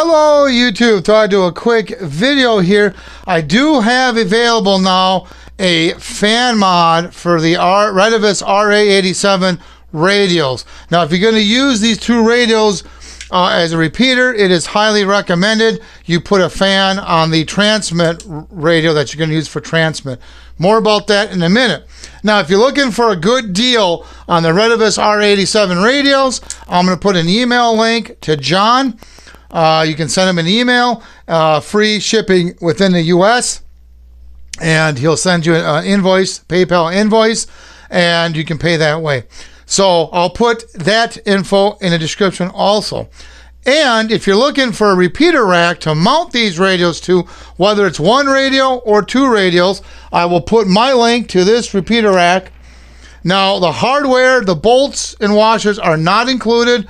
Hello YouTube, thought I'd do a quick video here. I do have available now a fan mod for the Retevis RA-87 radios. Now if you're going to use these two radios as a repeater, it is highly recommended you put a fan on the transmit radio that you're going to use for transmit. More about that in a minute. Now if you're looking for a good deal on the Retevis RA-87 radios, I'm going to put an email link to John. You can send him an email, free shipping within the US, and he'll send you an invoice, PayPal invoice, and you can pay that way. So I'll put that info in the description also. And if you're looking for a repeater rack to mount these radios to, whether it's one radio or two radios, I will put my link to this repeater rack. Now the hardware, the bolts and washers are not included.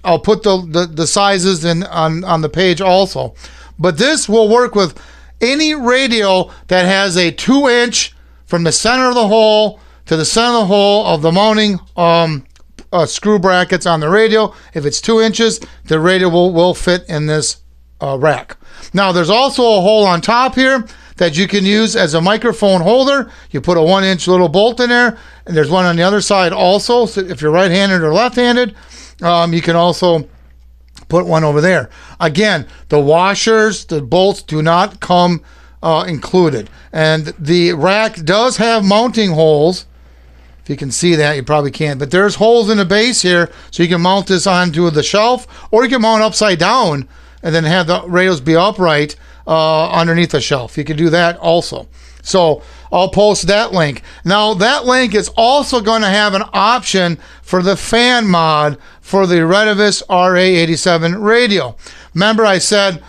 I'll put the sizes on the page also. But this will work with any radio that has a 2-inch from the center of the hole to the center of the hole of the mounting screw brackets on the radio. If it's 2 inches, the radio will fit in this rack. Now there's also a hole on top here that you can use as a microphone holder. You put a 1-inch little bolt in there, and there's one on the other side also. So if you're right-handed or left-handed, you can also put one over there. Again, the washers, the bolts do not come included. And the rack does have mounting holes. If you can see that, you probably can't. But there's holes in the base here, so you can mount this onto the shelf, or you can mount upside down and then have the radios be upright underneath the shelf. You can do that also. So I'll post that link. Now that link is also going to have an option for the fan mod for the Retevis RA-87 radio. Remember I said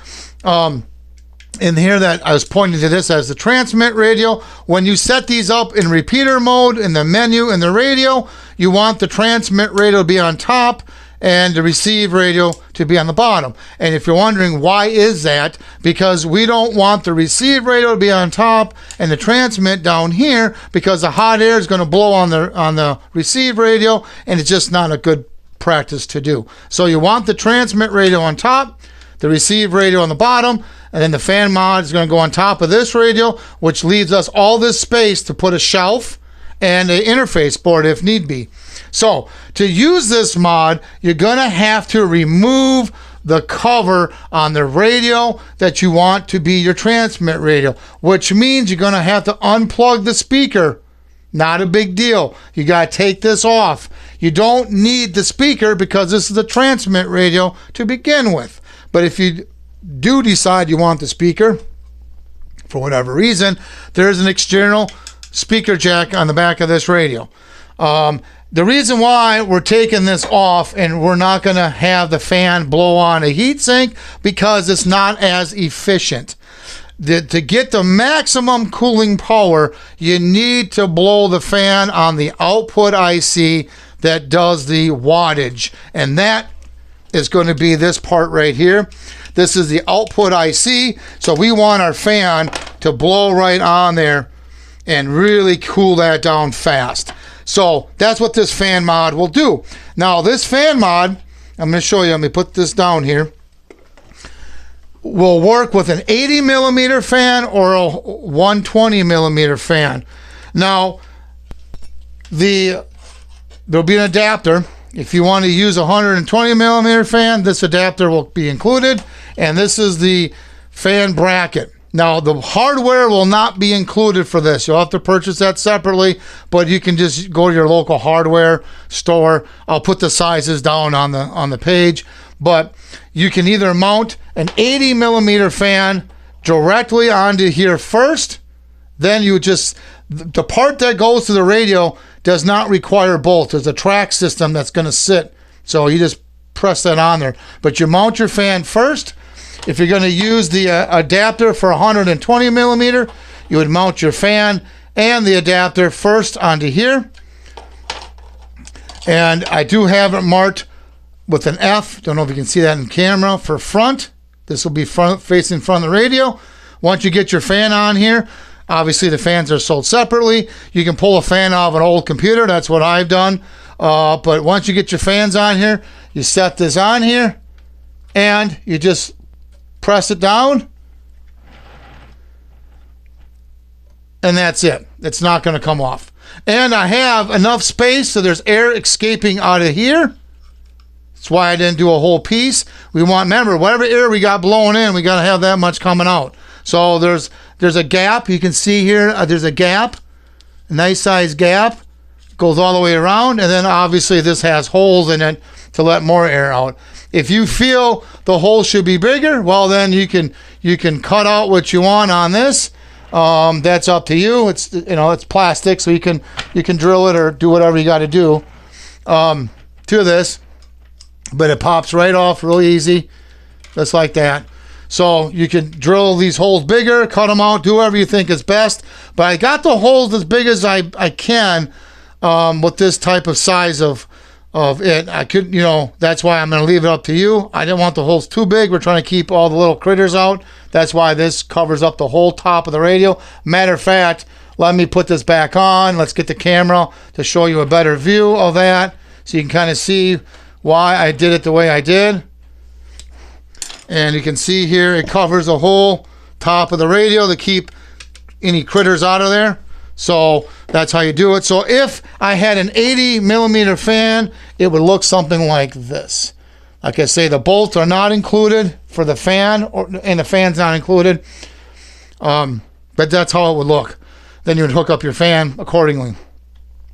in here that I was pointing to this as the transmit radio. When you set these up in repeater mode in the menu in the radio, you want the transmit radio to be on top and the receive radio to be on the bottom. And if you're wondering why is that, because we don't want the receive radio to be on top and the transmit down here, because the hot air is going to blow on the receive radio, and it's just not a good practice to do. So you want the transmit radio on top, the receive radio on the bottom, and then the fan mod is going to go on top of this radio, which leaves us all this space to put a shelf and an interface board if need be. So to use this mod, you're going to have to remove the cover on the radio that you want to be your transmit radio, which means you're going to have to unplug the speaker. Not a big deal. You got to take this off. You don't need the speaker because this is the transmit radio to begin with. But if you do decide you want the speaker, for whatever reason, there's an external speaker jack on the back of this radio. The reason why we're taking this off and we're not going to have the fan blow on a heat sink, because it's not as efficient. To get the maximum cooling power, you need to blow the fan on the output IC that does the wattage, and that is going to be this part right here. This is the output IC, so we want our fan to blow right on there and really cool that down fast. So that's what this fan mod will do. Now this fan mod, I'm going to show you, let me put this down here, will work with an 80 millimeter fan or a 120 millimeter fan. Now there'll be an adapter. If you want to use a 120 millimeter fan, this adapter will be included, and this is the fan bracket. Now the hardware will not be included for this. You'll have to purchase that separately, but you can just go to your local hardware store. I'll put the sizes down on the page, but you can either mount an 80 millimeter fan directly onto here first, then you just, the part that goes to the radio does not require bolts. There's a track system that's going to sit, so you just press that on there. But you mount your fan first. If you're going to use the adapter for 120 millimeter, you would mount your fan and the adapter first onto here. And I do have it marked with an F. Don't know if you can see that in camera for front. This will be facing front of the radio. Once you get your fan on here, obviously the fans are sold separately. You can pull a fan out of an old computer. That's what I've done. But once you get your fans on here, you set this on here, and you just press it down, and that's it. It's not going to come off. And I have enough space so there's air escaping out of here. That's why I didn't do a whole piece. We want, remember, whatever air we got blowing in, we got to have that much coming out. So there's a gap. You can see here, there's a gap, a nice size gap. Goes all the way around, and then obviously this has holes in it to let more air out. If you feel the hole should be bigger, well, then you can cut out what you want on this. That's up to you. It's, you know, it's plastic, so you can drill it or do whatever you got to do to this. But it pops right off real easy, just like that. So you can drill these holes bigger, cut them out, do whatever you think is best. But I got the holes as big as I can with this type of size of it. I could, you know, that's why I'm going to leave it up to you. I didn't want the holes too big. We're trying to keep all the little critters out. That's why this covers up the whole top of the radio. Matter of fact, let me put this back on. Let's get the camera to show you a better view of that, so you can kind of see why I did it the way I did. And you can see here it covers the whole top of the radio to keep any critters out of there. So that's how you do it. So if I had an 80 millimeter fan, it would look something like this. Like I say, the bolts are not included for the fan, and the fan's not included. But that's how it would look. Then you would hook up your fan accordingly.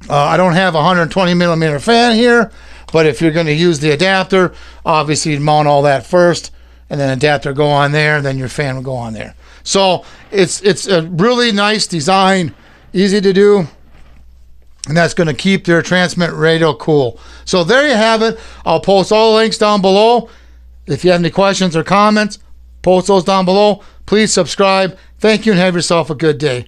I don't have a 120 millimeter fan here, but if you're going to use the adapter, obviously you'd mount all that first, and then adapter go on there, then your fan will go on there. So it's a really nice design, easy to do, and that's going to keep their transmit radio cool. So there you have it. I'll post all the links down below. If you have any questions or comments, post those down below. Please subscribe. Thank you, and have yourself a good day.